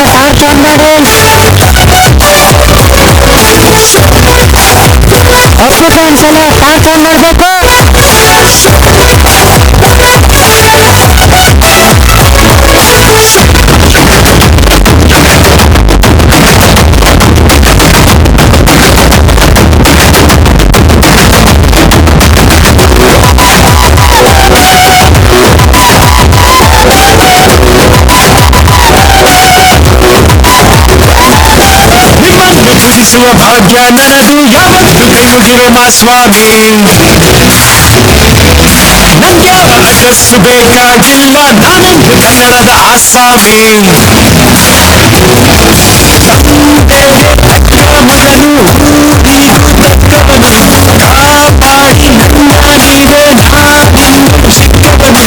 ಸಾರ್ಥ್ ಮಾಡಿ ಓಕೆ ಫ್ರೆಂಡ್ಸ್ ಎಲ್ಲ ಸಾರ್ಥ್ ಮಾಡಬೇಕು. ನಿಮ್ಮನ್ನು ಭಜಿಸುವ ಭಾಗ್ಯ ನನಗೂ ಯಾವತ್ತೂ ಕೈ ಮುಗಿರೋ ಸ್ವಾಮಿ ನಂಗೆ ಅವರ ಅಡ್ರೆಸ್ಸು ಬೇಕಾಗಿಲ್ಲ ನಾನೊಂದು ಕನ್ನಡದ ಆಸಾಮಿ ಮಗನು ಕಾಪಾಡಿ ನನ್ನ ನೀವೇ ನಾನಿನ್ನು ಚಿಕ್ಕವನು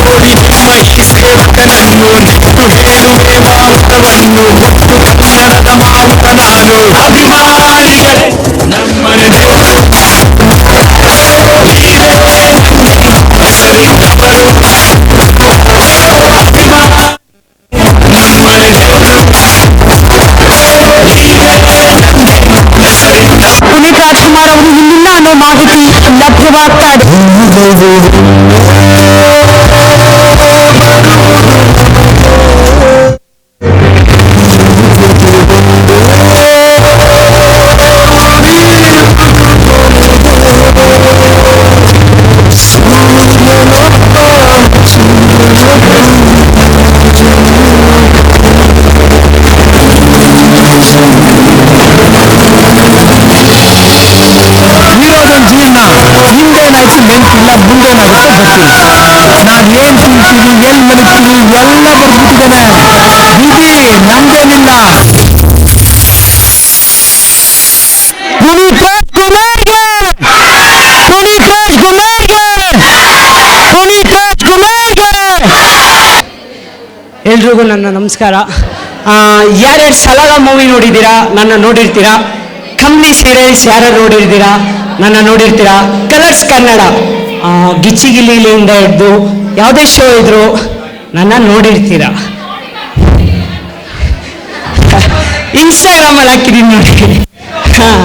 ನೋಡಿ ನಿಮ್ಮ ಈ ಸೇವಕನನ್ನು ನೆಟ್ಟು ಹೇಳುವೆ ಮಾವುತವನ್ನು ಒಟ್ಟು ಕನ್ನಡದ ಮಾವುತ ನಾನು ಅಭಿಮಾನಿಗಳೇ ನಮ್ಮನೆ ದೇವರು ನೀವೇ ಹೆಸರಿನವರು ನಮ್ಮನೆ ದೇವರು ಪುನೀತ್ ರಾಜ್ಕುಮಾರ್ ಅವರು ಇಲ್ಲಿಲ್ಲ ಅನ್ನೋ ಮಾಹಿತಿ ಲಭ್ಯವಾಗ್ತಾ ಇದೆ. ಇರೋದೊಂದು ಜೀವನ, ಹಿಂದೇನಾಯ್ತು ನೆನಪಿಲ್ಲ, ಮುಂದೇನಾಗುತ್ತೆ ಗೊತ್ತಿಲ್ಲ. ನಾವ್ ಏನ್ ತಿಂತೀವಿ, ಎಲ್ಲಿ ಮಲಗ್ತೀವಿ ಎಲ್ಲ ಬರ್ಬಿಟ್ಟಿದ್ದೇನೆ. ವಿಧಿ ನಮ್ದೇನಿಲ್ಲ. ಪುನೀತ್ ರಾಜ್ಕುಮಾರ್ಗೆ ಪುನೀತ್ ರಾಜ್ಕುಮಾರ್ಗೆ ಪುನೀತ್ ರಾಜ್ಕುಮಾರ್ಗೆ ಎಲ್ರಿಗೂ ನನ್ನ ನಮಸ್ಕಾರ. ಯಾರ್ಯಾರು ಸಲಾಗ ಮೂವಿ ನೋಡಿದ್ದೀರಾ, ನನ್ನ ನೋಡಿರ್ತೀರಾ. ಕಂಪ್ನಿ ಸೀರಿಯಲ್ಸ್ ಯಾರು ನೋಡಿರ್ತೀರಾ, ನನ್ನ ನೋಡಿರ್ತೀರಾ. ಕಲರ್ಸ್ ಕನ್ನಡ ಗಿಚ್ಚಿಗಿಲಿಯಿಂದ ಹಿಡ್ದು ಯಾವುದೇ ಶೋ ಇದ್ರು ನನ್ನ ನೋಡಿರ್ತೀರಾ. ಇನ್ಸ್ಟಾಗ್ರಾಮಲ್ಲಿ ಹಾಕಿದ್ದೀನಿ ನೋಡಿ. ಹಾಂ,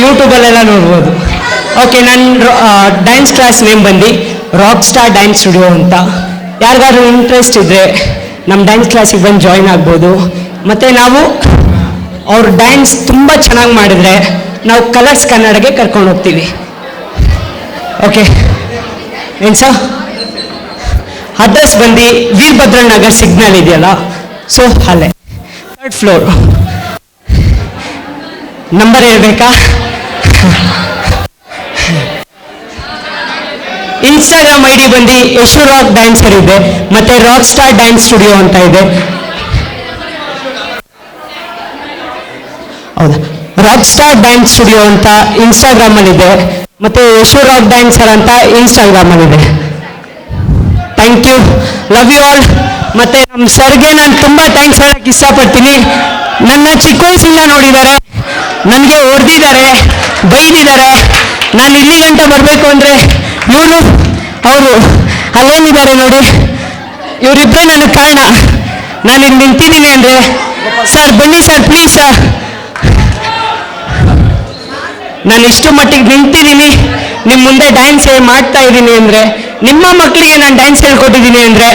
ಯೂಟ್ಯೂಬಲ್ಲೆಲ್ಲ ನೋಡ್ಬೋದು. ಓಕೆ, ನನ್ನ ಡ್ಯಾನ್ಸ್ ಕ್ಲಾಸ್ ನೇಮ್ ಬಂದು ರಾಕ್ ಸ್ಟಾರ್ ಡ್ಯಾನ್ಸ್ ಸ್ಟುಡಿಯೋ ಅಂತ. ಯಾರಿಗಾದ್ರೂ ಇಂಟ್ರೆಸ್ಟ್ ಇದ್ದರೆ ನಮ್ಮ ಡ್ಯಾನ್ಸ್ ಕ್ಲಾಸಿಗೆ ಬಂದು ಜಾಯ್ನ್ ಆಗ್ಬೋದು. ಮತ್ತು ನಾವು ಅವ್ರ ಡ್ಯಾನ್ಸ್ ತುಂಬ ಚೆನ್ನಾಗಿ ಮಾಡಿದರೆ ನಾವು ಕಲರ್ಸ್ ಕನ್ನಡಗೆ ಕರ್ಕೊಂಡು ಹೋಗ್ತೀವಿ. ಓಕೆ, ಏನು ಸರ್? ಅಡ್ರೆಸ್ ಬಂದು ವೀರಭದ್ರನ್ ನಗರ್ ಸಿಗ್ನಲ್ ಇದೆಯಲ್ಲ, ಸೊ ಅಲ್ಲೇ 3rd ಫ್ಲೋರ್. ನಂಬರ್ ಹೇಳ್ಬೇಕಾ? ಇನ್ಸ್ಟಾಗ್ರಾಮ್ ಐ ಡಿ ಬಂದು ಯಶು ರಾಕ್ ಡ್ಯಾನ್ಸರ್ ಇದೆ, ಮತ್ತೆ ರಾಕ್ ಸ್ಟಾರ್ ಡ್ಯಾನ್ಸ್ ಸ್ಟುಡಿಯೋ ಅಂತ ಇದೆ. ಹೌದಾ, ರಾಕ್ ಸ್ಟಾರ್ ಡ್ಯಾನ್ಸ್ ಸ್ಟುಡಿಯೋ ಅಂತ ಇನ್ಸ್ಟಾಗ್ರಾಮಲ್ಲಿ ಇದೆ, ಮತ್ತೆ ಯಶು ರಾಕ್ ಡ್ಯಾನ್ಸರ್ ಅಂತ ಇನ್ಸ್ಟಾಗ್ರಾಮಲ್ಲಿ ಇದೆ. Thank you, love you all. ಮತ್ತೆ ನಮ್ಮ ಸರ್ಗೆ ನಾನು ತುಂಬ ಥ್ಯಾಂಕ್ಸ್ ಹೇಳಕ್ಕೆ ಇಷ್ಟಪಡ್ತೀನಿ. ನನ್ನ ಚಿಕ್ಕ ವಯಸ್ಸಿಂದ ನೋಡಿದ್ದಾರೆ, ನನಗೆ ಹೊಡೆದಿದ್ದಾರೆ, ಬೈದಿದ್ದಾರೆ. ನಾನು ಇಲ್ಲಿ ಗಂಟ ಬರಬೇಕು ಅಂದರೆ ಇವರು ಅವರು ಅಲ್ಲೇನಿದ್ದಾರೆ ನೋಡಿ, ಇವರಿಬ್ಬರೇ ನನಗೆ ಕಾರಣ. ನಾನು ಇಲ್ಲಿ ನಿಂತಿದ್ದೀನಿ ಅಂದರೆ, ಸರ್ ಬನ್ನಿ ಸರ್ ಪ್ಲೀಸ್ ಸರ್. ನಾನು ಇಷ್ಟು ಮಟ್ಟಿಗೆ ನಿಂತಿದ್ದೀನಿ, ನಿಮ್ಮ ಮುಂದೆ ಡ್ಯಾನ್ಸ್ ಮಾಡ್ತಾ ಇದ್ದೀನಿ ಅಂದರೆ, ನಿಮ್ಮ ಮಕ್ಕಳಿಗೆ ನಾನು ಡ್ಯಾನ್ಸ್ ಹೇಳ್ಕೊಟ್ಟಿದ್ದೀನಿ ಅಂದರೆ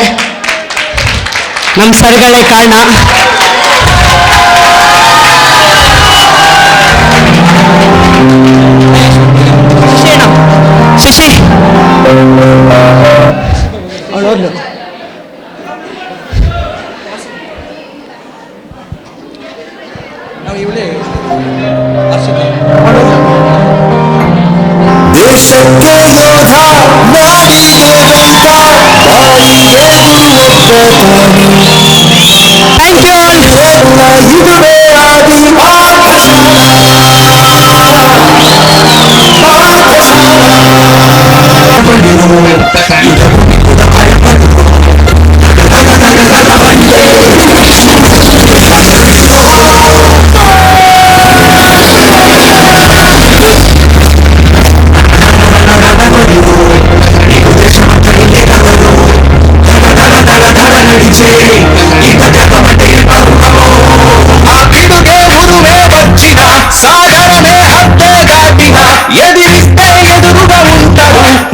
ನಮ್ಮ ಸರ್ಗಳೇ ಕಾರಣ. ಶಶಿ ಅವಳು ದೇಶಕ್ಕೆ ಯೋಧ ನಾಡಿಗೆ ವೆಂಕ ಬಾಯಿಗೆ ಒಬ್ಬತಾನಿ. Thank you all. ಇದುವೇ ಆದಿ ಆಕಾಶ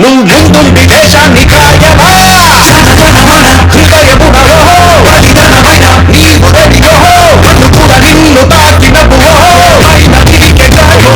నువ్వు ముందుండి దేశాన్ని కాయవా హృదయమునలో బలిదనమైన నీవు రెడియో మన్ను కూడా నిన్ను తాకినవు పైన నీకే జయో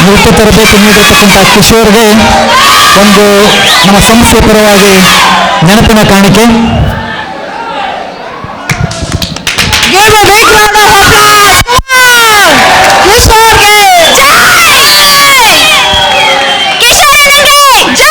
ನೃತ್ಯ ತರಬೇತಿ ನೀಡಿರ್ತಕ್ಕಂಥ ಕಿಶೋರ್ಗೆ ಒಂದು ನಮ್ಮ ಸಂಸ್ಥೆ ಪರವಾಗಿ ನೆನಪಿನ ಕಾಣಿಕೆ. Give a big round of applause. ಕಿಶೋರ್ಗೆ ಜೈ! ಕಿಶೋರನಿಗೆ ಜೈ!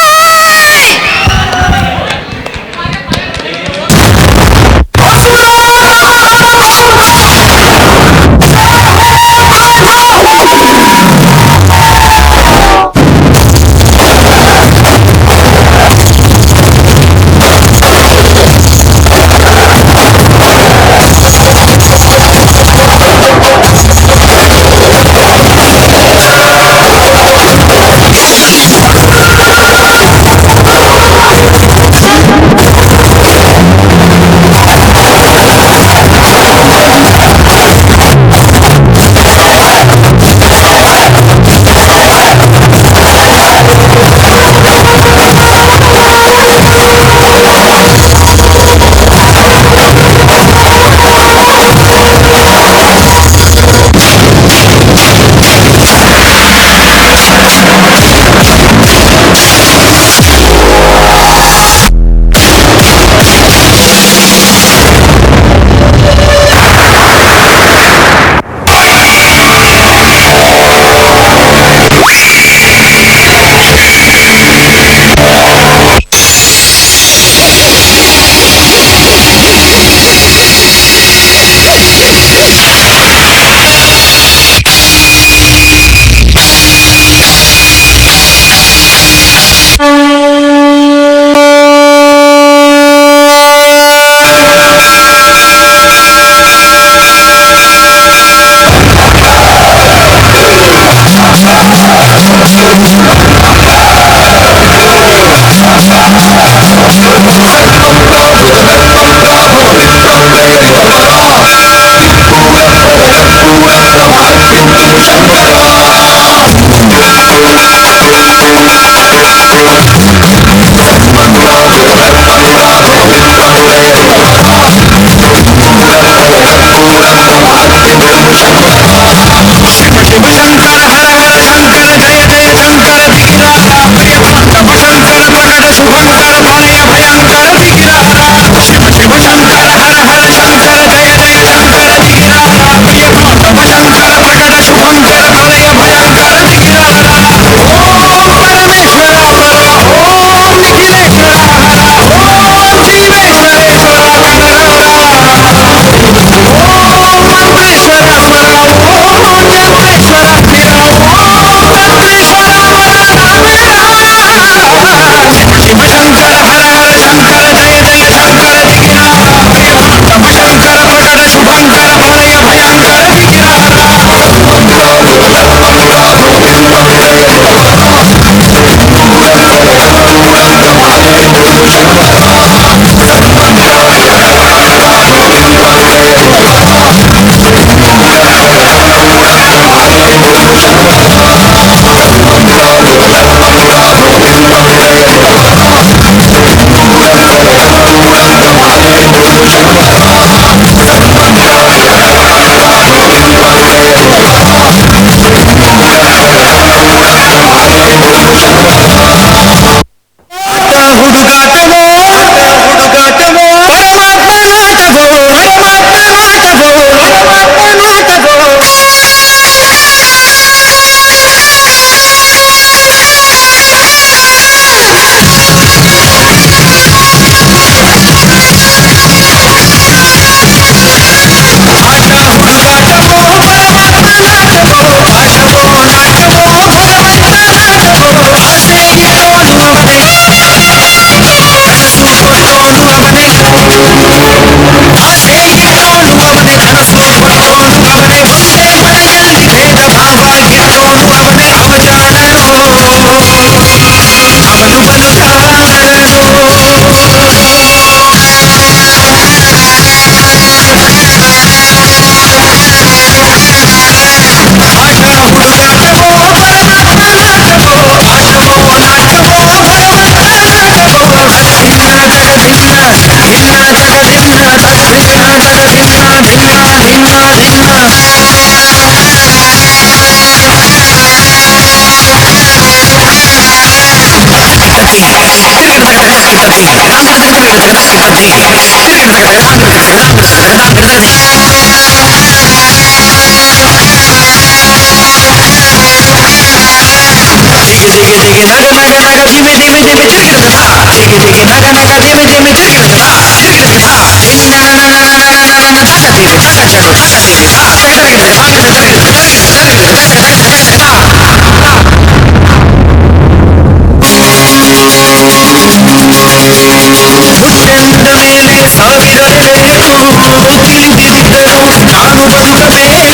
ಹುಟ್ಟೆಂದ ಮೇಲೆ ಸಾವಿರ ಎಳೆಯರು ತಿಳಿದಿದ್ದರು ನಾನು ಬದುಕಬೇಕು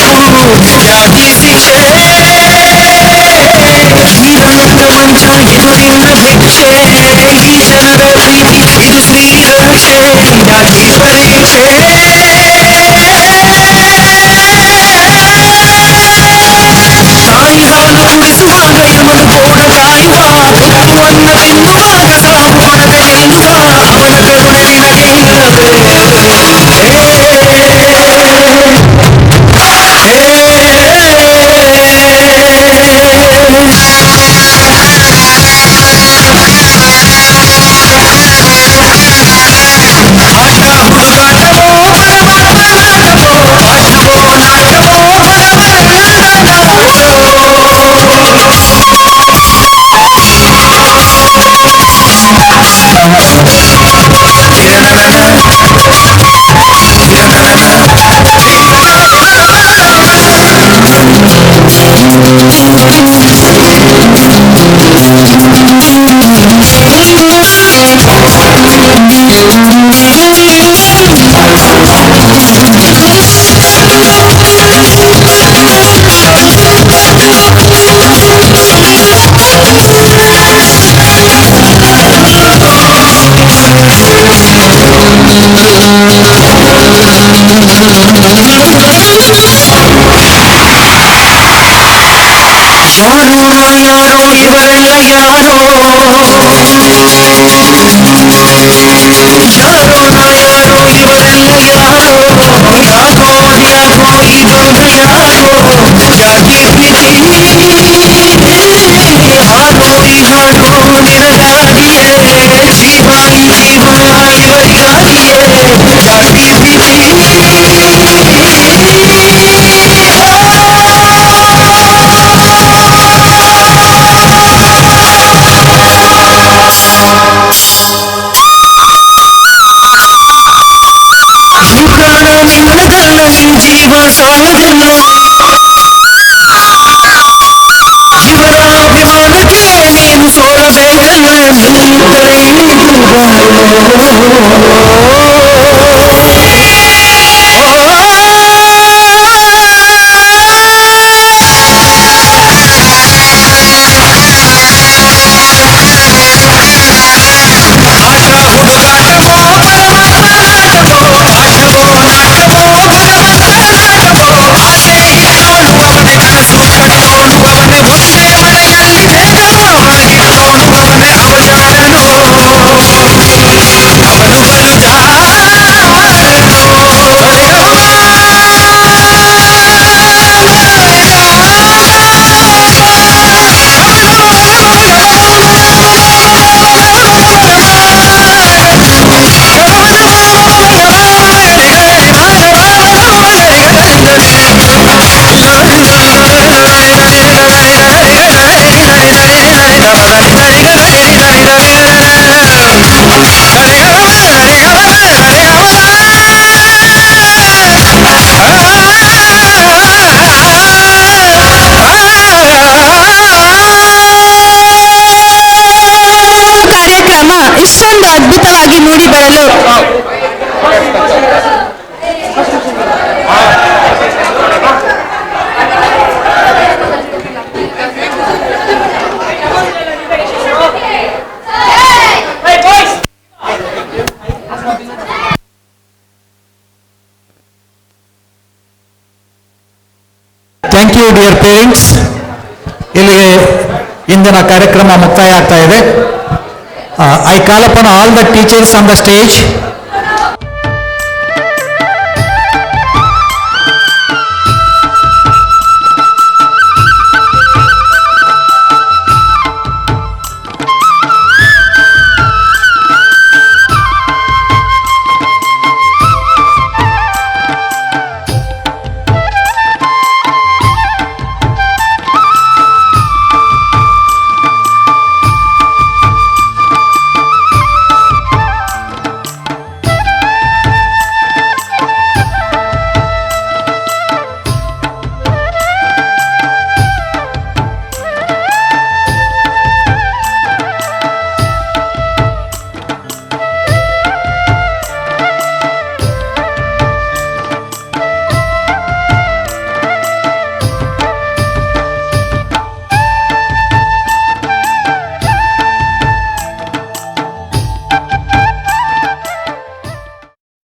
ಯಾಕೆ ಶಿಕ್ಷೆ ಇದನ್ನು ಪ್ರಪಂಚ ಇದು ನಿನ್ನ ಭಿಕ್ಷೆ ಈ ಜನರ ಪ್ರೀತಿ ಇದು ಶ್ರೀ ರಕ್ಷೆ ಯಾಕೆ ಪರೀಕ್ಷೆ ತಾಯಿ ಹಾಲು ಕುಡಿಸುವಾಗ ಎಮನು ಕೂಡ ಕಾಯುವ ತುಪ್ಪುವನ್ನ ತಿನ್ನುವಾಗ ಸಾವು ಕೊಡದೆ ನಿಲ್ಲುವ ಅವನ ಕರುಣೆ ನಿನಗೆ ಯಾರೋ ಇವರೆಲ್ಲ ಯಾರೋ ಯಾರೋ ಇವರೆಲ್ಲ ಯಾರೋ ಯಾಕೋ ಅದ್ಯಾಕೋ ಈ ದ್ರೋಹ ಯಾಕೋ ಯಾಕೆ ಪ್ರೀತಿ ಹಾಡೋ ಈ ಹಾಡು ನಿನಗಾಗಿಯೇ ಜೀವ ಈ ಜೀವ ಇವರಿಗಾಗಿಯೇ ಯಾಕೆ ಪ್ರೀತಿ ಈ ಪ್ರಾಣ ನಿನ್ನದಲ್ಲ ನಿನ್ ಜೀವ ಸಾಲದಲ್ಲ ಇವರ ಅಭಿಮಾನಕ್ಕೆ ನೀನು ಸೋಲಬೇಕಲ್ಲ ನೀನಿದ್ದರೆ ಕಾರ್ಯಕ್ರಮ ಇಷ್ಟೊಂದು ಅದ್ಭುತವಾಗಿ ಮೂಡಿಬರಲು ಥ್ಯಾಂಕ್ ಯು ಡಿಯರ್ ಪೇರೆಂಟ್ಸ್. ಇಲ್ಲಿಗೆ ಇಂದಿನ ಕಾರ್ಯಕ್ರಮ ಮುಕ್ತಾಯ ಆಗ್ತಾ ಇದೆ. I call upon all the teachers on the stage